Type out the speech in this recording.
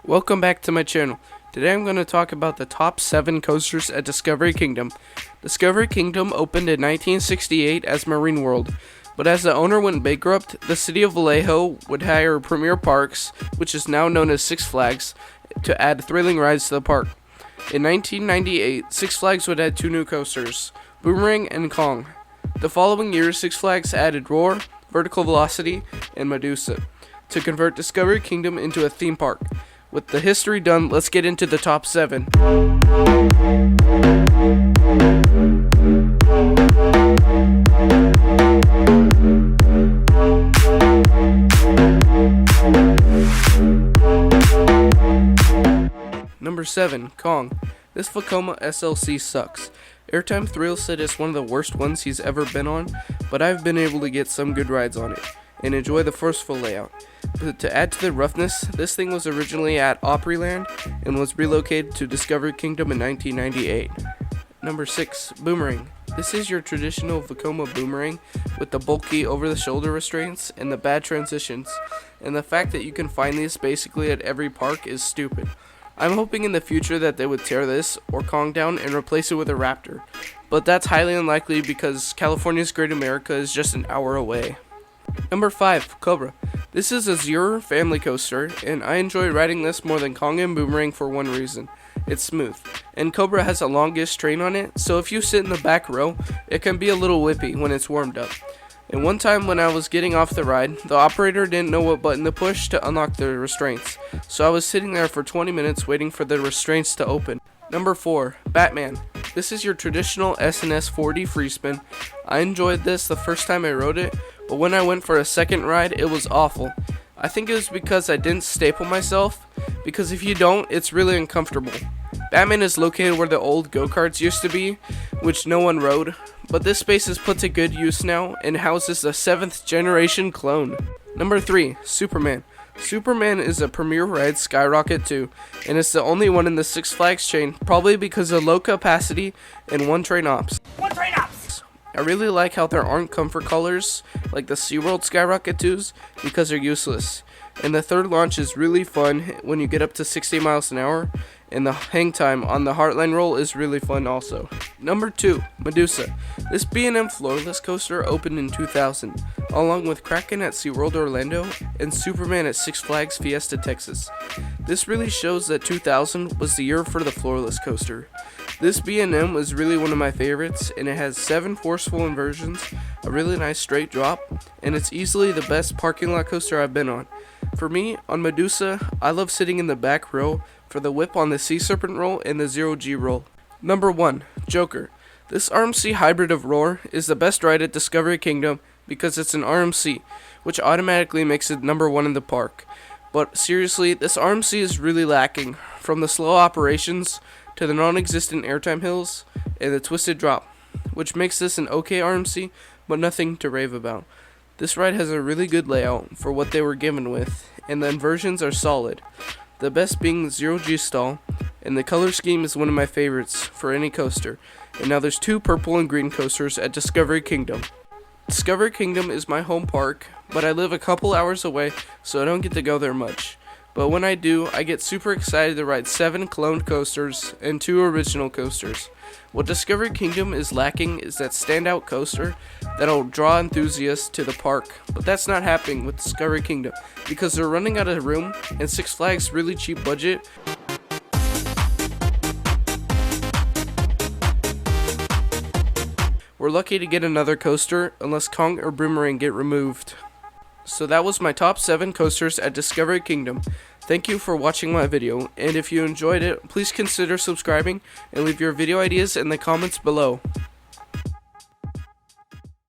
Welcome back to my channel. Today I'm going to talk about the top 7 coasters at Discovery Kingdom. Discovery Kingdom opened in 1968 as Marine World, but as the owner went bankrupt, the city of Vallejo would hire Premier Parks, which is now known as Six Flags, to add thrilling rides to the park. In 1998, Six Flags would add 2 new coasters, Boomerang and Kong. The following year, Six Flags added Roar, Vertical Velocity, and Medusa to convert Discovery Kingdom into a theme park. With the history done, let's get into the top 7. Number 7, Kong. This Vekoma SLC sucks. Airtime Thrill said it's one of the worst ones he's ever been on, but I've been able to get some good rides on it and enjoy the forceful layout. But to add to the roughness, this thing was originally at Opryland and was relocated to Discovery Kingdom in 1998. Number 6, Boomerang. This is your traditional Vekoma Boomerang with the bulky over-the-shoulder restraints and the bad transitions, and the fact that you can find these basically at every park is stupid. I'm hoping in the future that they would tear this or Kong down and replace it with a Raptor, but that's highly unlikely because California's Great America is just an hour away. Number 5, Cobra. This is a Zero family coaster, and I enjoy riding this more than Kong and Boomerang for one reason. It's smooth, and Cobra has the longest train on it, so if you sit in the back row, it can be a little whippy when it's warmed up. And one time when I was getting off the ride, the operator didn't know what button to push to unlock the restraints, so I was sitting there for 20 minutes waiting for the restraints to open. Number 4, Batman. This is your traditional SNS 4D free spin. I enjoyed this the first time I rode it, but when I went for a second ride, it was awful. I think it was because I didn't staple myself, because if you don't, it's really uncomfortable. Batman is located where the old go-karts used to be, which no one rode, but this space is put to good use now and houses a 7th generation clone. Number 3, Superman. Superman is a premier ride Skyrocket 2, and it's the only one in the Six Flags chain, probably because of low capacity and one train ops. I really like how there aren't comfort colors like the SeaWorld Skyrocket 2s because they're useless. And the third launch is really fun when you get up to 60 miles an hour, and the hang time on the Heartline roll is really fun also. Number 2, Medusa. This B&M floorless coaster opened in 2000, along with Kraken at SeaWorld Orlando and Superman at Six Flags Fiesta Texas. This really shows that 2000 was the year for the floorless coaster. This B&M was really one of my favorites, and it has 7 forceful inversions, a really nice straight drop, and it's easily the best parking lot coaster I've been on. For me, on Medusa, I love sitting in the back row for the whip on the Sea Serpent roll and the Zero G roll. Number 1, Joker. This RMC hybrid of Roar is the best ride at Discovery Kingdom because it's an RMC, which automatically makes it number 1 in the park. But seriously, this RMC is really lacking, from the slow operations to the non-existent airtime hills and the twisted drop, which makes this an okay RMC, but nothing to rave about. This ride has a really good layout for what they were given with, and the inversions are solid. The best being the Zero G stall, and the color scheme is one of my favorites for any coaster. And now there's 2 purple and green coasters at Discovery Kingdom. Discovery Kingdom is my home park, but I live a couple hours away, so I don't get to go there much. But when I do, I get super excited to ride 7 cloned coasters and 2 original coasters. What Discovery Kingdom is lacking is that standout coaster that'll draw enthusiasts to the park, but that's not happening with Discovery Kingdom because they're running out of room and Six Flags' really cheap budget. We're lucky to get another coaster unless Kong or Boomerang get removed. So that was my top 7 coasters at Discovery Kingdom. Thank you for watching my video, and if you enjoyed it, please consider subscribing and leave your video ideas in the comments below.